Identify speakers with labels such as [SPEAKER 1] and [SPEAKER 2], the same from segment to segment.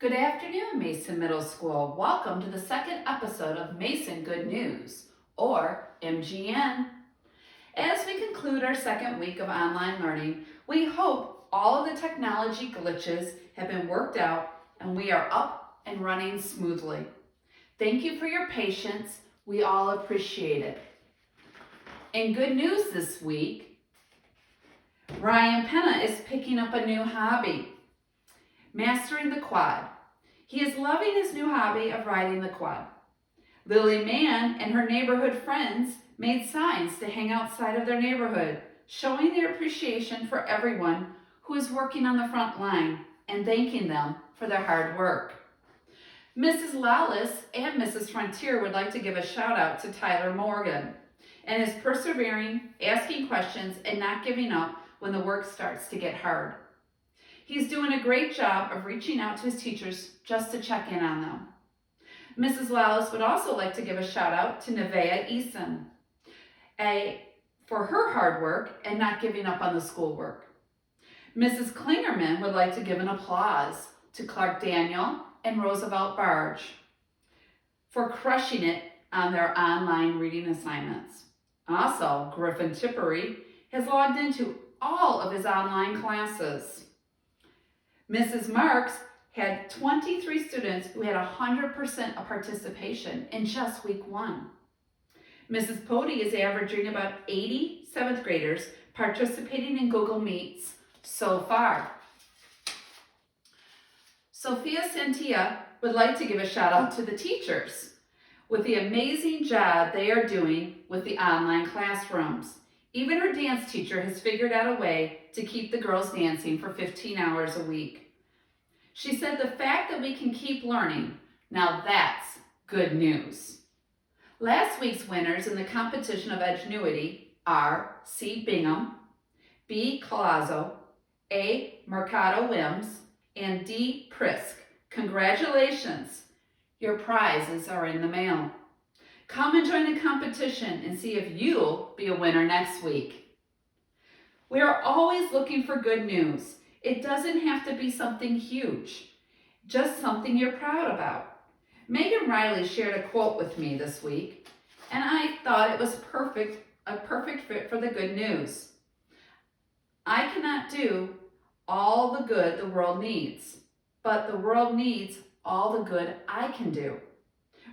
[SPEAKER 1] Good afternoon, Mason Middle School. Welcome to the second episode of Mason Good News, or MGN. As we conclude our second week of online learning, we hope all of the technology glitches have been worked out and we are up and running smoothly. Thank you for your patience. We all appreciate it. In good news this week, Ryan Penna is picking up a new hobby. Mastering the quad. He is loving his new hobby of riding the quad. Lily Mann and her neighborhood friends made signs to hang outside of their neighborhood, showing their appreciation for everyone who is working on the front line and thanking them for their hard work. Mrs. Lawless and Mrs. Frontier would like to give a shout out to Tyler Morgan and his persevering, asking questions, and not giving up when the work starts to get hard. He's doing a great job of reaching out to his teachers just to check in on them. Mrs. Lawless would also like to give a shout out to Nevaeh Eason for her hard work and not giving up on the schoolwork. Mrs. Klingerman would like to give an applause to Clark Daniel and Roosevelt Barge for crushing it on their online reading assignments. Also, Griffin Tippery has logged into all of his online classes. Mrs. Marks had 23 students who had 100% of participation in just week one. Mrs. Pody is averaging about 80 7th graders participating in Google Meets so far. Sophia Santia would like to give a shout out to the teachers with the amazing job they are doing with the online classrooms. Even her dance teacher has figured out a way to keep the girls dancing for 15 hours a week. She said the fact that we can keep learning, now that's good news. Last week's winners in the competition of Edgenuity are C. Bingham, B. Colazzo, A. Mercado Wims, and D. Prisk. Congratulations! Your prizes are in the mail. Come and join the competition and see if you'll be a winner next week. We are always looking for good news. It doesn't have to be something huge, just something you're proud about. Megan Riley shared a quote with me this week, and I thought it was a perfect fit for the good news. I cannot do all the good the world needs, but the world needs all the good I can do.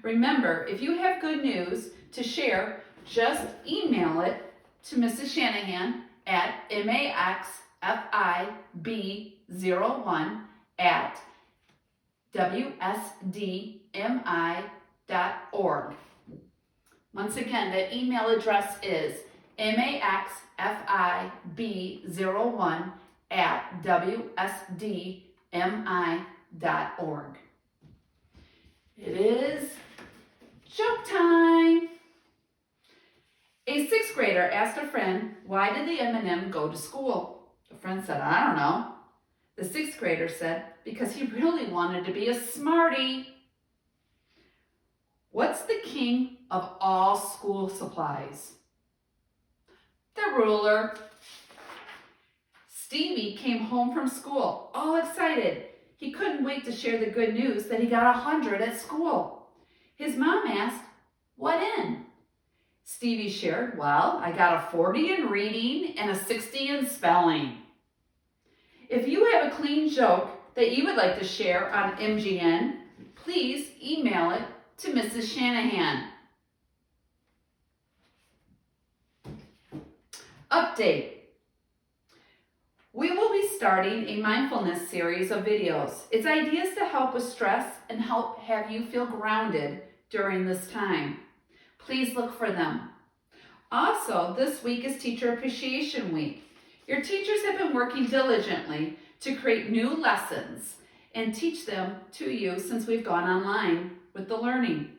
[SPEAKER 1] Remember, if you have good news to share, just email it to Mrs. Shanahan at maxfib01@wsdmi.org. Once again, the email address is maxfib01@wsdmi.org. It is joke time. A 6th grader asked a friend, why did the M&M go to school? The friend said, I don't know. The 6th grader said, because he really wanted to be a smarty. What's the king of all school supplies? The ruler. Stevie came home from school, all excited. He couldn't wait to share the good news that he got 100 at school. His mom asked, what in? Stevie shared, well, I got a 40 in reading and a 60 in spelling. If you have a clean joke that you would like to share on MGN, please email it to Mrs. Shanahan. Update. We will be starting a mindfulness series of videos. It's ideas to help with stress and help have you feel grounded during this time. Please look for them. Also, this week is Teacher Appreciation Week. Your teachers have been working diligently to create new lessons and teach them to you since we've gone online with the learning.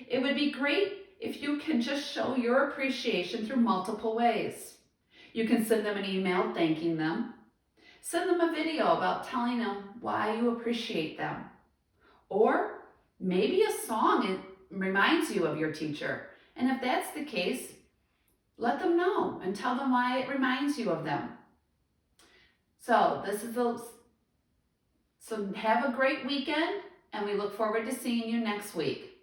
[SPEAKER 1] It would be great if you can just show your appreciation through multiple ways. You can send them an email thanking them. Send them a video about telling them why you appreciate them. Or maybe a song it reminds you of your teacher. And if that's the case, let them know and tell them why it reminds you of them. So this is a So have a great weekend, and we look forward to seeing you next week.